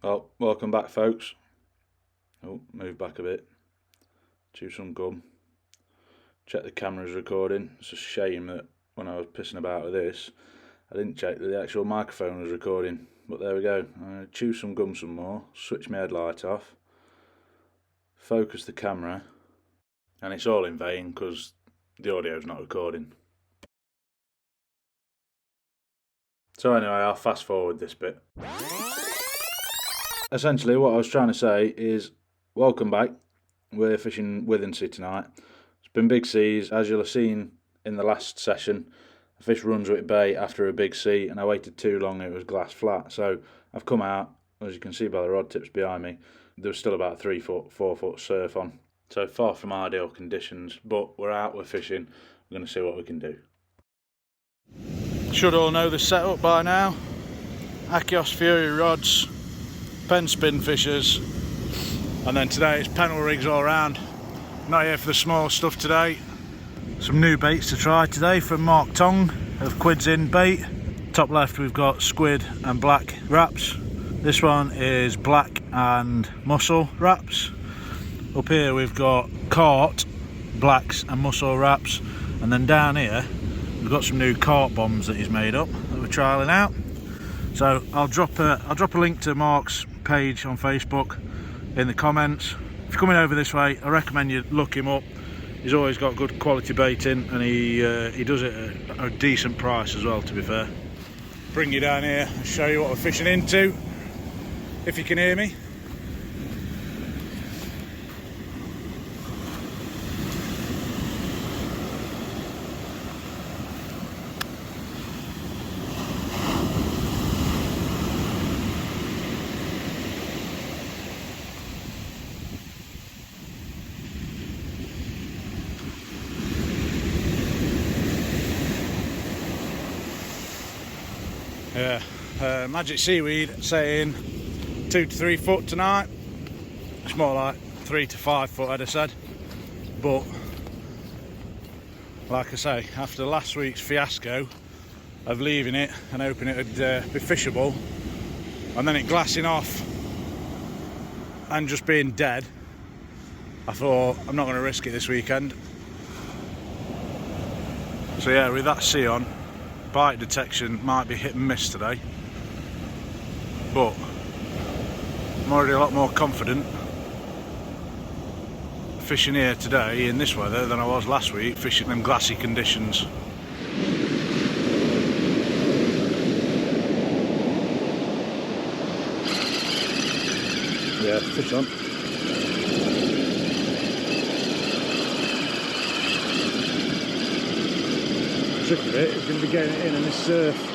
Well, welcome back, folks. Oh, move back a bit. Chew some gum. Check the camera's recording. It's a shame that when I was pissing about with this, I didn't check that the actual microphone was recording. But there we go. I'm going to chew some gum some more, switch my headlight off, focus the camera, and it's all in vain because the audio's not recording. So anyway, I'll fast forward this bit. Essentially, what I was trying to say is, welcome back. We're fishing Withensea tonight. It's been big seas, as you'll have seen in the last session. I fished Runswick Bay after a big sea, and I waited too long. It was glass flat, so I've come out. As you can see by the rod tips behind me, there was still about 3 foot, 4 foot surf on. So far from ideal conditions, but we're out, we're fishing. We're going to see what we can do. Should all know the setup by now. Achios Fury rods, pen spin fishers, and then today it's pennel rigs all round. Not here for the small stuff today. Some new baits to try today from Mark Tong of Quids in bait. Top left we've got squid and black wraps. This one is black and mussel wraps. Up here we've got carp, blacks and mussel wraps, and then down here we've got some new carp bombs that he's made up that we're trialling out. So I'll drop a link to Mark's page on Facebook in the comments. If you're coming over this way, I recommend you look him up. He's always got good quality baiting, and he does it at a decent price as well, to be fair. Bring you down here and show you what we're fishing into, if you can hear me. Yeah, magic seaweed saying 2 to 3 foot tonight. It's more like 3 to 5 foot, I'd have said. But like I say, after last week's fiasco of leaving it and hoping it would be fishable, and then it glassing off and just being dead, I thought I'm not going to risk it this weekend. So yeah, with that sea on, bite detection might be hit and miss today, but I'm already a lot more confident fishing here today in this weather than I was last week fishing in glassy conditions. Yeah, fish on. Trick of it is going to be getting it in this surf.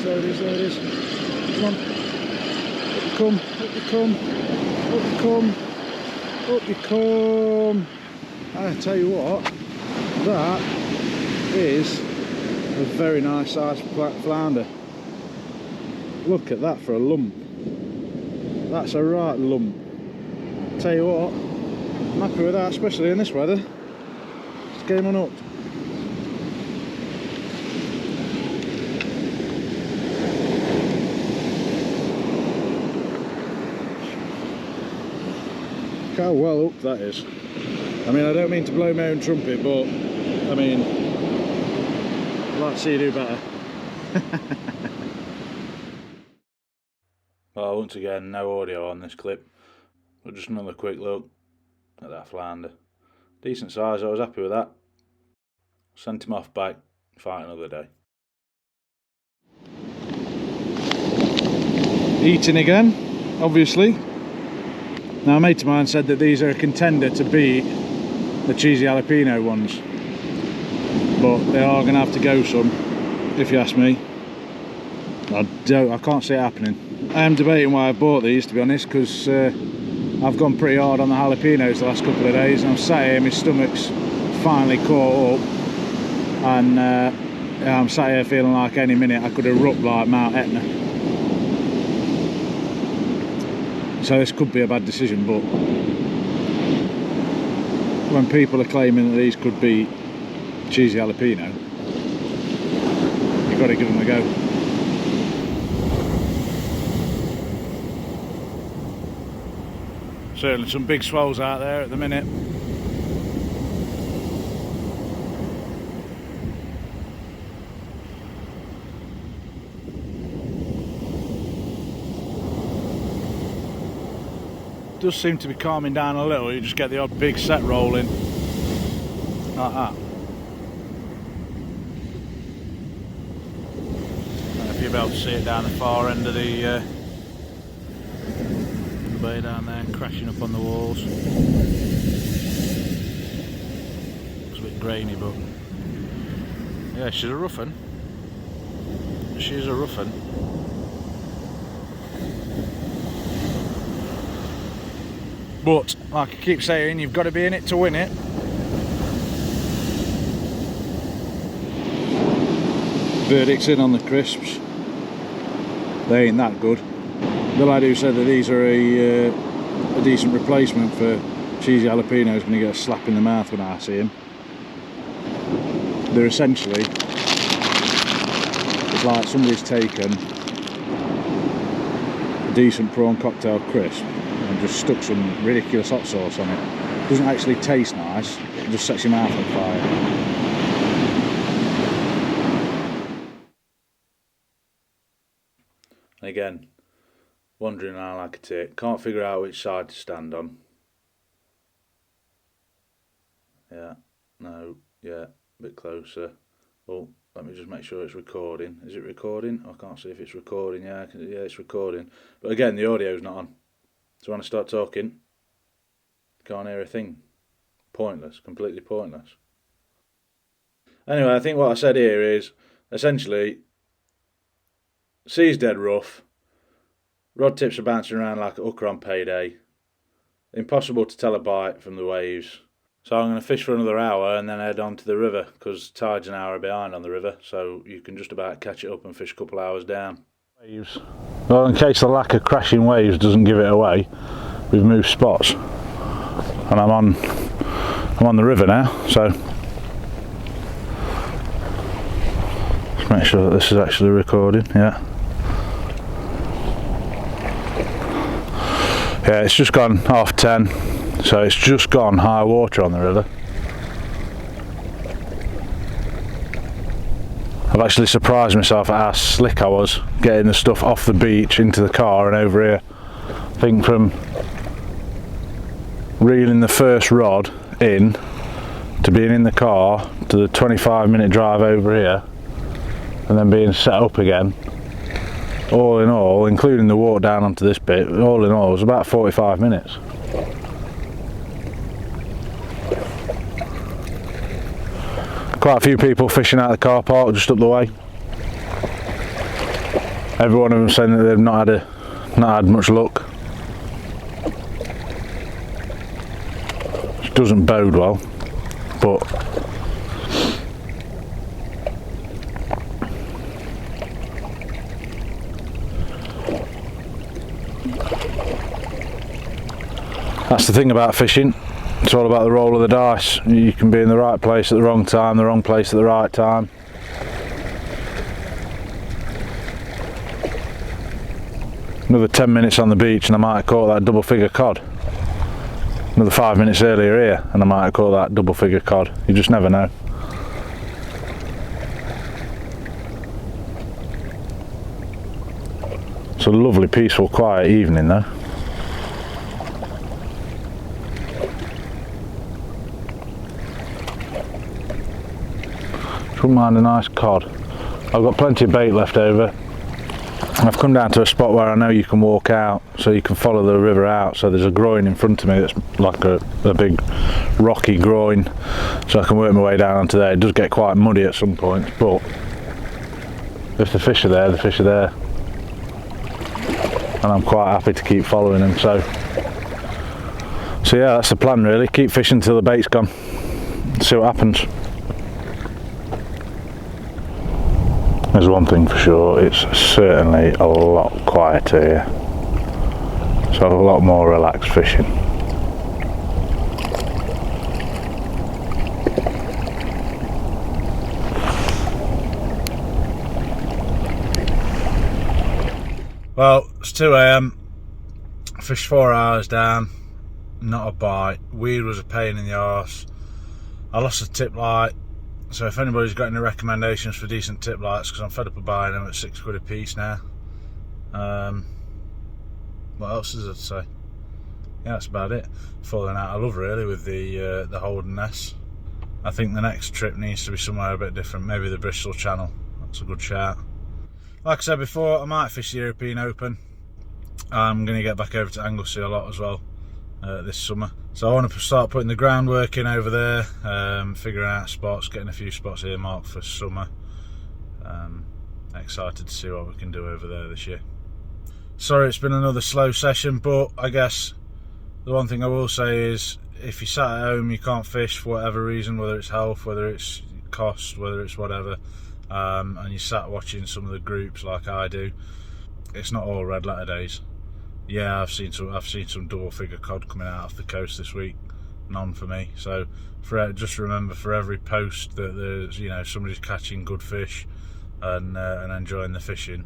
There it is. Come on. Up you come. I tell you what, that is a very nice sized flounder. Look at that for a lump. That's a right lump. Tell you what, I'm happy with that, especially in this weather. Let's get him on up. Look how well up that is. I mean, I don't mean to blow my own trumpet, but I mean, I'd like to see you do better. Well, once again, no audio on this clip, but just another quick look at that flounder. Decent size, I was happy with that. Sent him off back, fight another day. Eating again, obviously. Now a mate of mine said that these are a contender to beat the cheesy jalapeno ones, but they are going to have to go some, if you ask me. I can't see it happening. I am debating why I bought these, to be honest, because I've gone pretty hard on the jalapenos the last couple of days, and I'm sat here, my stomach's finally caught up, and yeah, I'm sat here feeling like any minute I could erupt like Mount Etna. So this could be a bad decision, but when people are claiming that these could be cheesy jalapeno, you've got to give them a go. Certainly some big swells out there at the minute. Does seem to be calming down a little. You just get the odd big set rolling like that. I don't know if you'll be able to see it down the far end of the bay down there, crashing up on the walls. It's a bit grainy, but yeah, she's a rough one. She's a rough one. But, like I keep saying, you've got to be in it to win it. Verdict's in on the crisps. They ain't that good. The lad who said that these are a decent replacement for cheesy jalapeno is going to get a slap in the mouth when I see him. They're essentially, it's like somebody's taken a decent prawn cocktail crisp and just stuck some ridiculous hot sauce on it. It doesn't actually taste nice, it just sets your mouth on fire. Again, wondering how I could take. Can't figure out which side to stand on. Yeah, no, yeah, a bit closer. Oh, let me just make sure it's recording. Is it recording? I can't see if it's recording. Yeah, yeah, it's recording. But again, the audio's not on. So when I start talking, can't hear a thing. Pointless, completely pointless. Anyway, I think what I said here is, essentially, sea's dead rough, rod tips are bouncing around like a hooker on payday, impossible to tell a bite from the waves. So I'm going to fish for another hour and then head on to the river, because tide's an hour behind on the river, so you can just about catch it up and fish a couple hours down. Waves. Well, in case the lack of crashing waves doesn't give it away, we've moved spots, and I'm on the river now. So let's make sure that this is actually recording. Yeah, yeah, it's just gone 10:30, so it's just gone high water on the river. I've actually surprised myself at how slick I was getting the stuff off the beach into the car and over here. I think from reeling the first rod in to being in the car to the 25-minute drive over here and then being set up again, all in all, including the walk down onto this bit, all in all it was about 45 minutes. Quite a few people fishing out of the car park just up the way. Every one of them saying that they've not had much luck. Which doesn't bode well, but that's the thing about fishing. It's all about the roll of the dice. You can be in the right place at the wrong time, the wrong place at the right time. Another 10 minutes on the beach and I might have caught that double figure cod. Another 5 minutes earlier here and I might have caught that double figure cod. You just never know. It's a lovely, peaceful, quiet evening though. Wouldn't mind a nice cod. I've got plenty of bait left over. I've come down to a spot where I know you can walk out, so you can follow the river out. So there's a groin in front of me that's like a big rocky groin, so I can work my way down onto there. It does get quite muddy at some points, but if the fish are there, the fish are there, and I'm quite happy to keep following them. So yeah, that's the plan really. Keep fishing until the bait's gone. See what happens. There's one thing for sure, it's certainly a lot quieter here. So a lot more relaxed fishing. Well, it's 2 AM, fished 4 hours down, not a bite. Weed was a pain in the arse. I lost a tip light, so if anybody's got any recommendations for decent tip lights, because I'm fed up of buying them at £6 a piece now. What else is there to say? Yeah, that's about it. Falling out of love really with the holderness. I think the next trip needs to be somewhere a bit different, maybe the Bristol Channel. That's a good shout. Like I said before, I might fish the European Open. I'm going to get back over to Anglesey a lot as well this summer. So I want to start putting the groundwork in over there, figuring out spots, getting a few spots earmarked for summer. Excited to see what we can do over there this year. Sorry it's been another slow session, but I guess the one thing I will say is if you sat at home, you can't fish for whatever reason, whether it's health, whether it's cost, whether it's whatever, and you sat watching some of the groups like I do, it's not all red letter days. Yeah, I've seen some double figure cod coming out off the coast this week. None for me. So just remember, for every post that there's, you know, somebody's catching good fish and enjoying the fishing,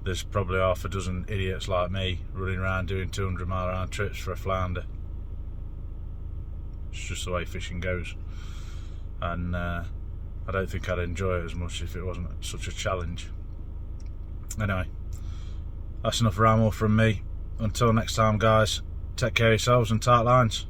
there's probably half a dozen idiots like me running around doing 200-mile round trips for a flounder. It's just the way fishing goes, and I don't think I'd enjoy it as much if it wasn't such a challenge. Anyway, that's enough ramble from me. Until next time guys, take care of yourselves and tight lines.